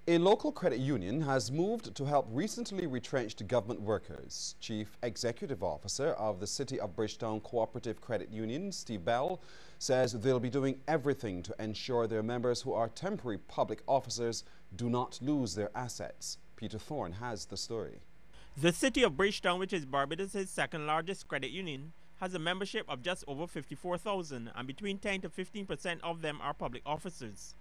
A local credit union has moved to help recently retrenched government workers. Chief Executive Officer of the City of Bridgetown Cooperative Credit Union, Steve Bell, says they'll be doing everything to ensure their members who are temporary public officers do not lose their assets. Peter Thorne has the story. The City of Bridgetown, which is Barbados' second largest credit union, has a membership of just over 54,000, and between 10 to 15% of them are public officers.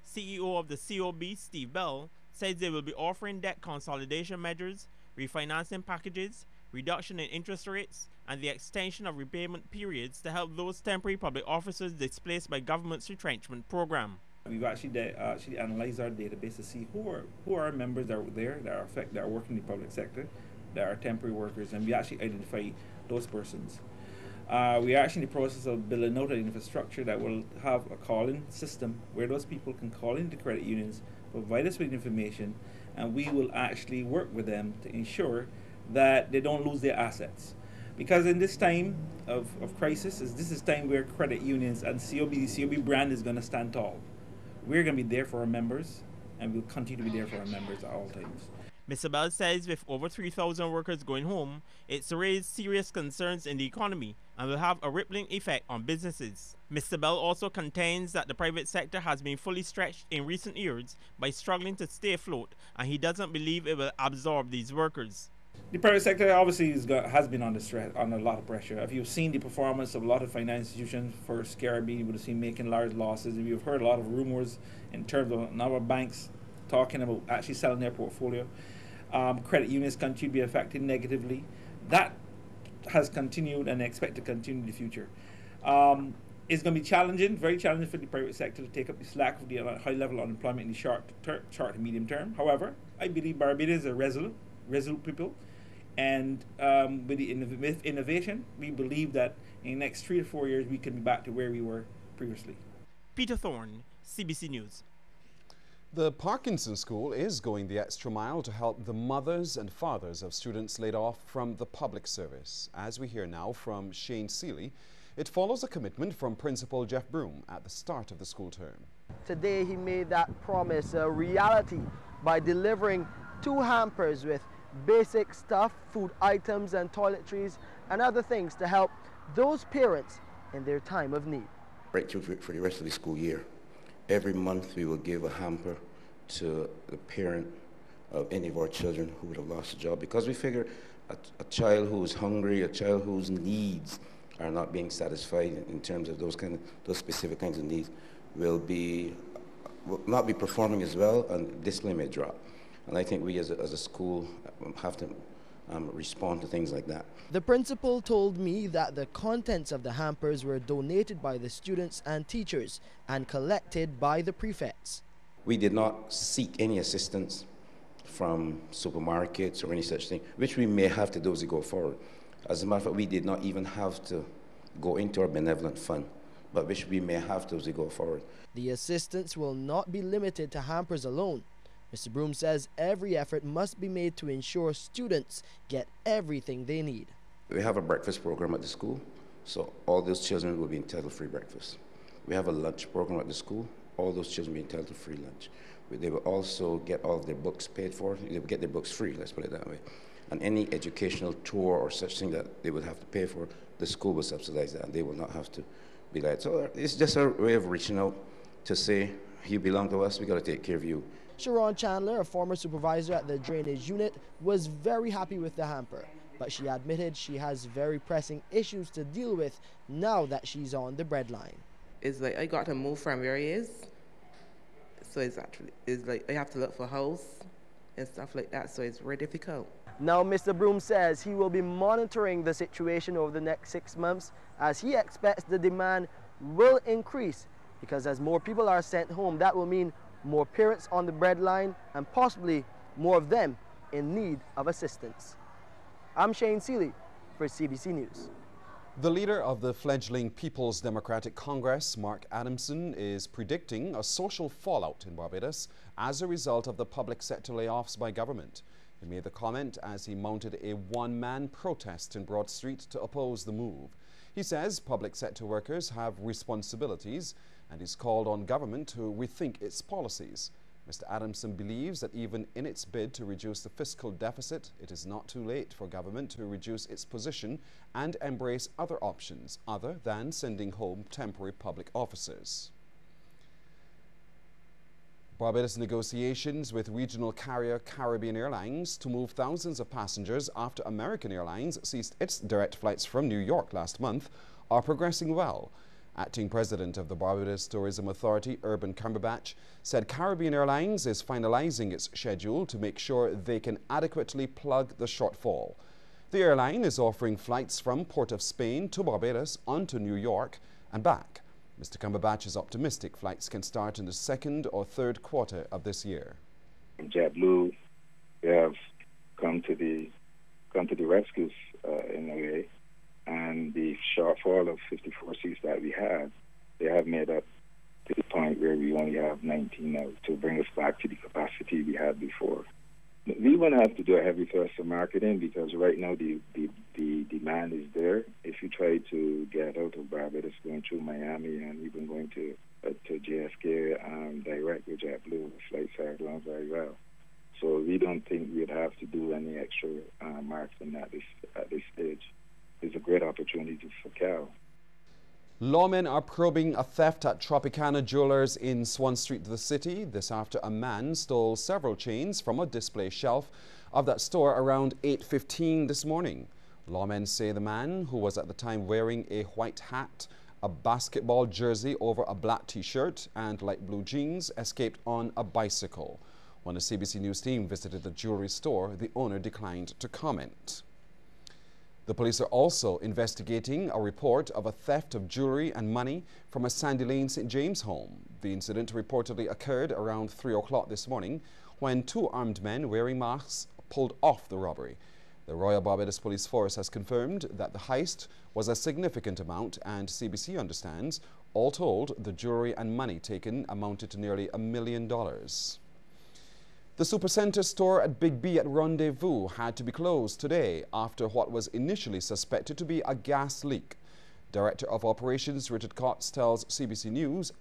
CEO of the COB, Steve Bell, says they will be offering debt consolidation measures, refinancing packages, reduction in interest rates, and the extension of repayment periods to help those temporary public officers displaced by government's retrenchment program. We've actually analyzed our database to see who are our members that are there that are working in the public sector, that are temporary workers, and we actually identify those persons. We are actually in the process of building out an infrastructure that will have a call-in system where those people can call into credit unions, provide us with information, and we will actually work with them to ensure that they don't lose their assets. Because in this time of crisis, this is time where credit unions and the COB brand is going to stand tall. We're going to be there for our members, and we'll continue to be there for our members at all times. Mr. Bell says with over 3,000 workers going home, it's raised serious concerns in the economy and will have a rippling effect on businesses. Mr. Bell also contends that the private sector has been fully stretched in recent years by struggling to stay afloat, and he doesn't believe it will absorb these workers. The private sector obviously has been under a lot of pressure. If you've seen the performance of a lot of financial institutions, first KRB, you would have seen making large losses. If you've heard a lot of rumors in terms of a number of banks talking about actually selling their portfolio. Credit unions continue to be affected negatively. That has continued and expect to continue in the future. It's going to be challenging, very challenging for the private sector to take up the slack of the high level of unemployment in the short to medium term. However, I believe Barbados is a resolute people, and with innovation, we believe that in the next 3 to 4 years we can be back to where we were previously. Peter Thorne, CBC News. The Parkinson School is going the extra mile to help the mothers and fathers of students laid off from the public service. As we hear now from Shane Seeley, it follows a commitment from Principal Jeff Broom at the start of the school term. Today he made that promise a reality by delivering 2 hampers with basic stuff, food items and toiletries and other things to help those parents in their time of need. Right through for the rest of the school year. Every month we will give a hamper to the parent of any of our children who would have lost a job, because we figure a child who is hungry, a child whose needs are not being satisfied in terms of those specific kinds of needs will not be performing as well, and discipline may drop. And I think we as a school have to respond to things like that. The principal told me that the contents of the hampers were donated by the students and teachers and collected by the prefects. We did not seek any assistance from supermarkets or any such thing, which we may have to do as we go forward. As a matter of fact, we did not even have to go into our benevolent fund, but which we may have to as we go forward. The assistance will not be limited to hampers alone. Mr. Broom says every effort must be made to ensure students get everything they need. We have a breakfast program at the school, so all those children will be entitled to free breakfast. We have a lunch program at the school. All those children will be entitled to free lunch. They will also get all of their books paid for. They will get their books free, let's put it that way. And any educational tour or such thing that they would have to pay for, the school will subsidize that, and they will not have to be like. So it's just a way of reaching out to say, you belong to us, we got to take care of you. Sharon Chandler, a former supervisor at the drainage unit, was very happy with the hamper, but she admitted she has very pressing issues to deal with now that she's on the breadline. It's like I got to move from where he is, so it's like I have to look for a house and stuff like that, so it's very difficult. Now Mr. Broom says he will be monitoring the situation over the next 6 months, as he expects the demand will increase, because as more people are sent home, that will mean more parents on the breadline and possibly more of them in need of assistance. I'm Shane Seeley for CBC News. The leader of the fledgling People's Democratic Congress, Mark Adamson, is predicting a social fallout in Barbados as a result of the public sector layoffs by government. He made the comment as he mounted a one-man protest in Broad Street to oppose the move. He says public sector workers have responsibilities and he's called on government to rethink its policies. Mr. Adamson believes that even in its bid to reduce the fiscal deficit, it is not too late for government to reduce its position and embrace other options other than sending home temporary public officers. Barbados negotiations with regional carrier Caribbean Airlines to move thousands of passengers after American Airlines ceased its direct flights from New York last month are progressing well. Acting President of the Barbados Tourism Authority, Urban Cumberbatch, said Caribbean Airlines is finalizing its schedule to make sure they can adequately plug the shortfall. The airline is offering flights from Port of Spain to Barbados onto New York and back. Mr. Cumberbatch is optimistic flights can start in the second or third quarter of this year. JetBlue, they have come to the rescue in a way. And the shortfall of 54 seats that we had, they have made up to the point where we only have 19 now to bring us back to the capacity we had before. We won't have to do a heavy thrust of marketing because right now the demand is there. If you try to get out of Barbados going through Miami and even going to JFK direct with JetBlue, the flights are going very well. So we don't think we'd have to do any extra marketing at this stage. It's a great opportunity for Cal. Lawmen are probing a theft at Tropicana Jewelers in Swan Street, the city. This after a man stole several chains from a display shelf of that store around 8:15 this morning. Lawmen say the man, who was at the time wearing a white hat, a basketball jersey over a black t-shirt and light blue jeans, escaped on a bicycle. When the CBC News team visited the jewelry store, the owner declined to comment. The police are also investigating a report of a theft of jewelry and money from a Sandy Lane St. James home. The incident reportedly occurred around 3 o'clock this morning when two armed men wearing masks pulled off the robbery. The Royal Barbados Police Force has confirmed that the heist was a significant amount, and CBC understands, all told, the jewelry and money taken amounted to nearly $1 million. The Supercenter store at Big B at Rendezvous had to be closed today after what was initially suspected to be a gas leak. Director of Operations Richard Cox tells CBC News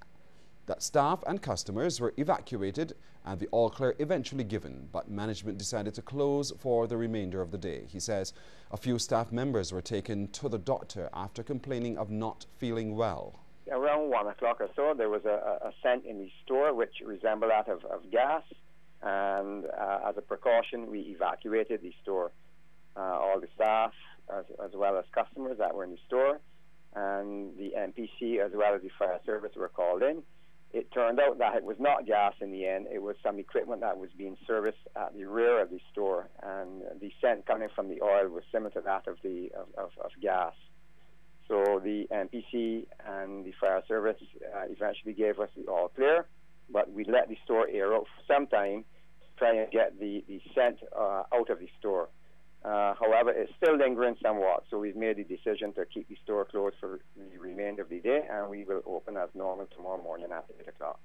that staff and customers were evacuated and the all-clear eventually given, but management decided to close for the remainder of the day. He says a few staff members were taken to the doctor after complaining of not feeling well. Around 1 o'clock or so, there was a scent in the store which resembled that of gas. And as a precaution, we evacuated the store. All the staff, as well as customers that were in the store, and the MPC, as well as the fire service, were called in. It turned out that it was not gas in the end. It was some equipment that was being serviced at the rear of the store, and the scent coming from the oil was similar to that of gas. So the MPC and the fire service eventually gave us the all clear, but we let the store air out for some time, try and get the scent out of the store. However, it's still lingering somewhat, so we've made the decision to keep the store closed for the remainder of the day, and we will open as normal tomorrow morning at 8 o'clock.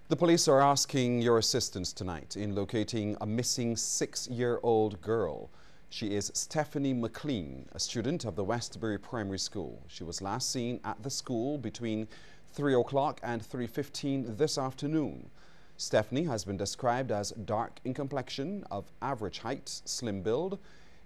The police are asking your assistance tonight in locating a missing 6-year-old girl. She is Stephanie McLean, a student of the Westbury Primary School. She was last seen at the school between 3 o'clock and 3:15 this afternoon. Stephanie has been described as dark in complexion, of average height, slim build.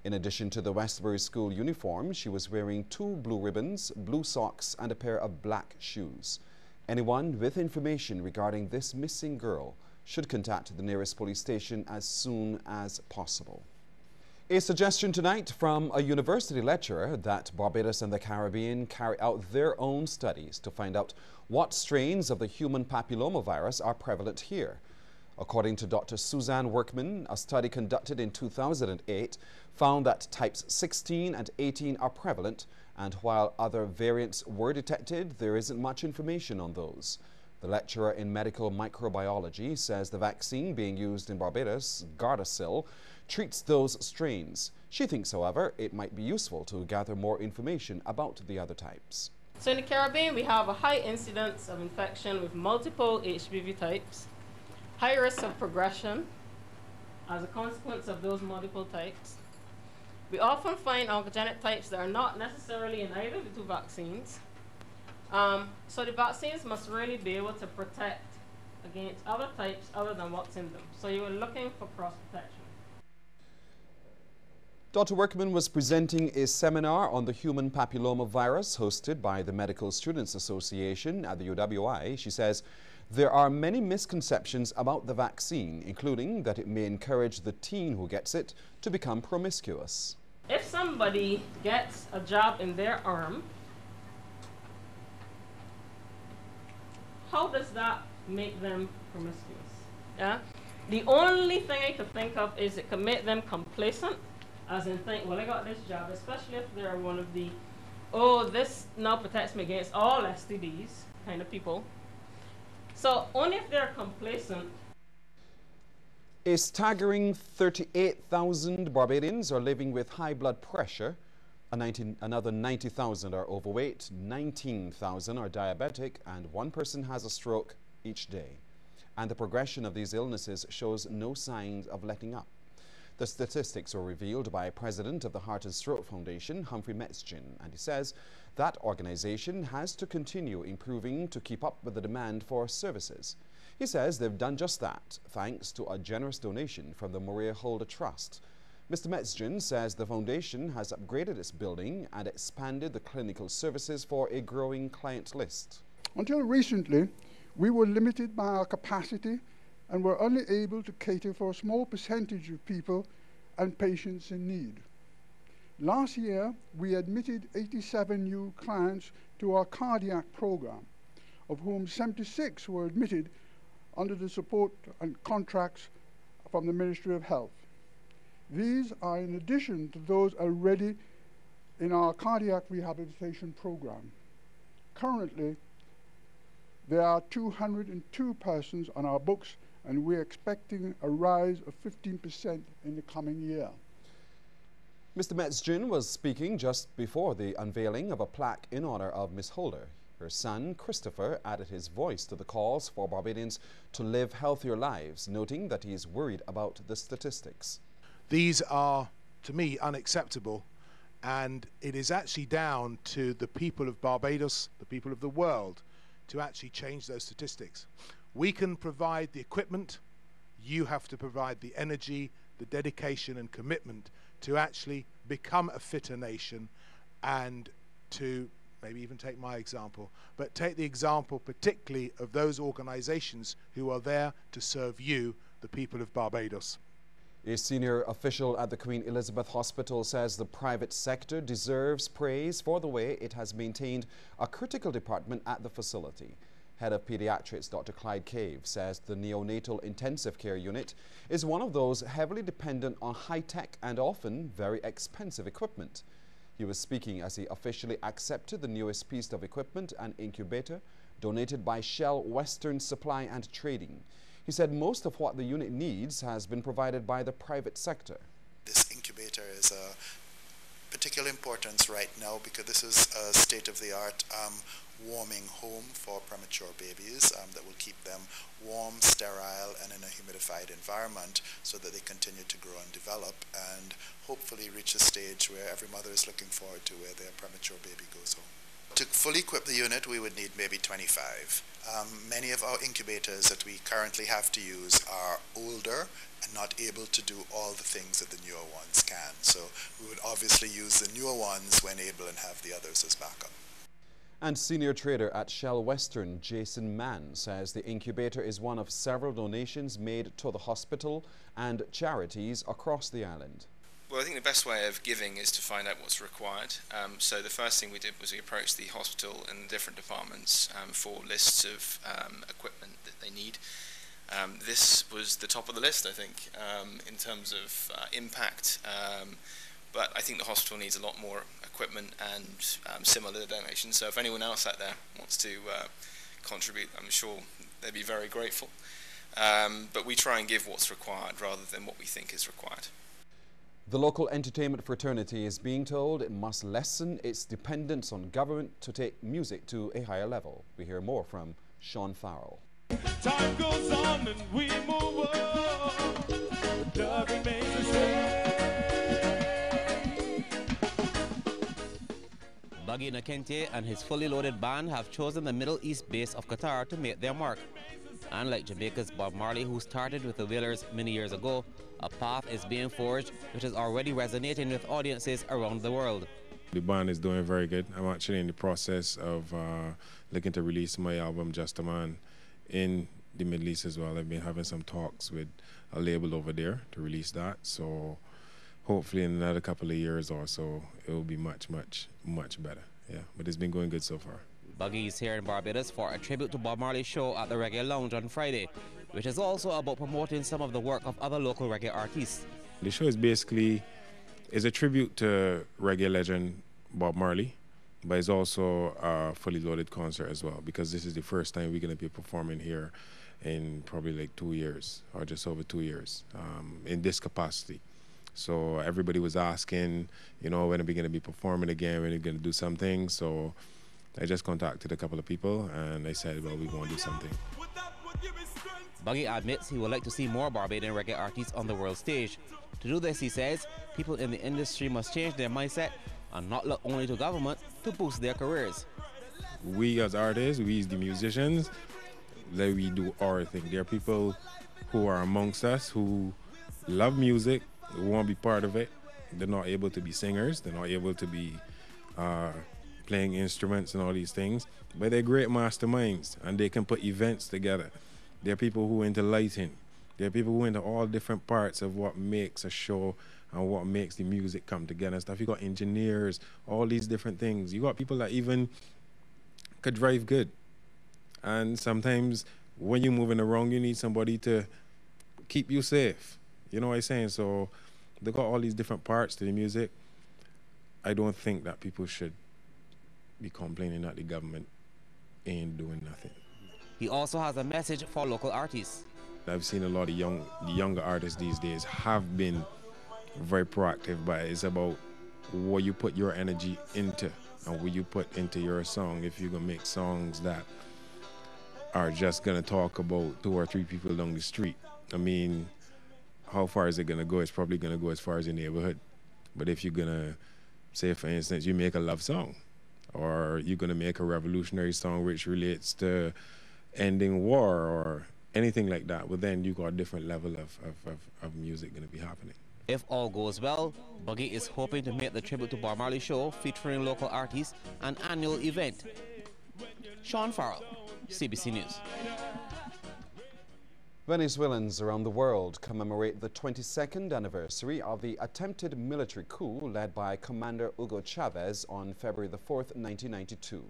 In addition to the Westbury School uniform, she was wearing 2 blue ribbons, blue socks, and a pair of black shoes. Anyone with information regarding this missing girl should contact the nearest police station as soon as possible. A suggestion tonight from a university lecturer that Barbados and the Caribbean carry out their own studies to find out what strains of the human papillomavirus are prevalent here. According to Dr. Suzanne Workman, a study conducted in 2008 found that types 16 and 18 are prevalent, and while other variants were detected, there isn't much information on those. The lecturer in medical microbiology says the vaccine being used in Barbados, Gardasil, treats those strains. She thinks, however, it might be useful to gather more information about the other types. So in the Caribbean, we have a high incidence of infection with multiple HPV types, high risk of progression as a consequence of those multiple types. We often find oncogenic types that are not necessarily in either of the 2 vaccines. So the vaccines must really be able to protect against other types other than what's in them. So you were looking for cross protection. Dr. Workman was presenting a seminar on the human papilloma virus hosted by the Medical Students Association at the UWI. She says there are many misconceptions about the vaccine, including that it may encourage the teen who gets it to become promiscuous. If somebody gets a jab in their arm, how does that make them promiscuous? Yeah? The only thing I could think of is it can make them complacent, as in think, well, I got this jab, especially if they're one of the, oh, this now protects me against all STDs kind of people. So only if they're complacent. A staggering 38,000 Barbadians are living with high blood pressure. Another 90,000 are overweight, 19,000 are diabetic, and one person has a stroke each day. And the progression of these illnesses shows no signs of letting up. The statistics were revealed by President of the Heart and Stroke Foundation, Humphrey Metzgen, and he says that organization has to continue improving to keep up with the demand for services. He says they've done just that, thanks to a generous donation from the Maria Holder Trust. Mr. Metzgen says the foundation has upgraded its building and expanded the clinical services for a growing client list. Until recently, we were limited by our capacity and were only able to cater for a small percentage of people and patients in need. Last year, we admitted 87 new clients to our cardiac program, of whom 76 were admitted under the support and contracts from the Ministry of Health. These are in addition to those already in our cardiac rehabilitation program. Currently, there are 202 persons on our books, and we're expecting a rise of 15% in the coming year. Mr. Metzgen was speaking just before the unveiling of a plaque in honor of Miss Holder. Her son, Christopher, added his voice to the calls for Barbadians to live healthier lives, noting that he is worried about the statistics. These are, to me, unacceptable, and it is actually down to the people of Barbados, the people of the world, to actually change those statistics. We can provide the equipment, you have to provide the energy, the dedication and commitment to actually become a fitter nation, and to maybe even take my example, but take the example particularly of those organizations who are there to serve you, the people of Barbados. A senior official at the Queen Elizabeth Hospital says the private sector deserves praise for the way it has maintained a critical department at the facility. Head of Pediatrics, Dr. Clyde Cave, says the neonatal intensive care unit is one of those heavily dependent on high-tech and often very expensive equipment. He was speaking as he officially accepted the newest piece of equipment, an incubator, donated by Shell Western Supply and Trading. He said most of what the unit needs has been provided by the private sector. This incubator is of particular importance right now because this is a state-of-the-art warming home for premature babies that will keep them warm, sterile, and in a humidified environment so that they continue to grow and develop and hopefully reach a stage where every mother is looking forward to where their premature baby goes home. To fully equip the unit, we would need maybe 25. Many of our incubators that we currently have to use are older and not able to do all the things that the newer ones can. So we would obviously use the newer ones when able and have the others as backup. And senior trader at Shell Western, Jason Mann, says the incubator is one of several donations made to the hospital and charities across the island. Well, I think the best way of giving is to find out what's required. So the first thing we did was we approached the hospital and the different departments for lists of equipment that they need. This was the top of the list, I think, in terms of impact. But I think the hospital needs a lot more equipment and similar donations. So if anyone else out there wants to contribute, I'm sure they'd be very grateful. But we try and give what's required rather than what we think is required. The local entertainment fraternity is being told it must lessen its dependence on government to take music to a higher level. We hear more from Sean Farrell. Time goes on and we move on. Love remains the same. Bagi Nakente and his fully loaded band have chosen the Middle East base of Qatar to make their mark. And like Jamaica's Bob Marley, who started with the Wailers many years ago, a path is being forged which is already resonating with audiences around the world. The band is doing very good. I'm actually in the process of looking to release my album, Just a Man, in the Middle East as well. I've been having some talks with a label over there to release that. So hopefully in another couple of years or so, it will be much, much, much better. Yeah, but it's been going good so far. Buggy is here in Barbados for a tribute to Bob Marley's show at the Reggae Lounge on Friday, which is also about promoting some of the work of other local reggae artists. The show is basically a tribute to reggae legend Bob Marley, but it's also a fully loaded concert as well, because this is the first time we're going to be performing here in probably like 2 years, or just over 2 years, in this capacity. So everybody was asking, you know, when are we going to be performing again, when are we going to do something? So I just contacted a couple of people and they said, well, we want to do something. Buggy admits he would like to see more Barbadian reggae artists on the world stage. To do this, he says, people in the industry must change their mindset and not look only to government to boost their careers. We as artists, we as the musicians, that we do our thing. There are people who are amongst us who love music, who want to be part of it. They're not able to be singers, they're not able to be playing instruments and all these things, but they're great masterminds and they can put events together. There are people who are into lighting. There are people who are into all different parts of what makes a show and what makes the music come together and stuff. You got engineers, all these different things. You got people that even could drive good. And sometimes when you're moving around, you need somebody to keep you safe. You know what I'm saying? So they got all these different parts to the music. I don't think that people should be complaining that the government ain't doing nothing. He also has a message for local artists. I've seen a lot of the younger artists these days have been very proactive, but it's about what you put your energy into and what you put into your song. If you're gonna make songs that are just gonna talk about 2 or 3 people down the street, I mean, how far is it gonna go? It's probably gonna go as far as your neighborhood. But if you're gonna, say for instance, you make a love song, or you're gonna make a revolutionary song which relates to ending war or anything like that, well then you got a different level of music gonna be happening. If all goes well, Buggy is hoping to make the Tribute to Bob Marley show featuring local artists an annual event. Sean Farrell, CBC News. Venezuelans around the world commemorate the 22nd anniversary of the attempted military coup led by Commander Hugo Chavez on February the 4th, 1992.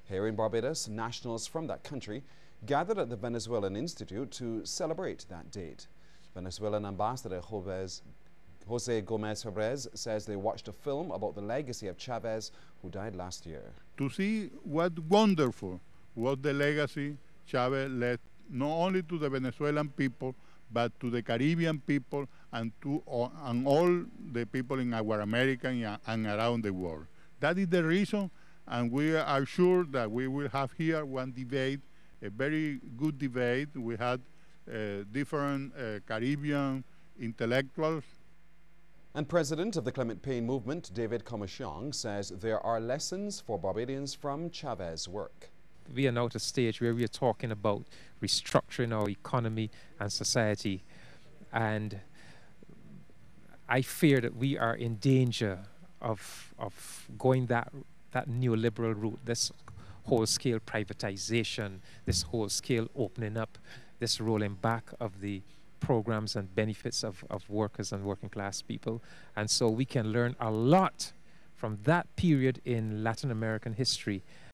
Here in Barbados, nationals from that country gathered at the Venezuelan Institute to celebrate that date. Venezuelan Ambassador Jose Gomez Fabrez says they watched a film about the legacy of Chavez, who died last year. To see what wonderful was the legacy Chavez left not only to the Venezuelan people, but to the Caribbean people and to and all the people in our America and around the world. That is the reason, and we are sure that we will have here one debate, a very good debate. We had different Caribbean intellectuals. And President of the Clement Payne Movement, David Comachong, says there are lessons for Barbadians from Chavez's work. We are now at a stage where we are talking about restructuring our economy and society, and I fear that we are in danger of going that neoliberal route, this whole-scale privatization, this whole-scale opening up, this rolling back of the programs and benefits of workers and working class people. And so we can learn a lot from that period in Latin American history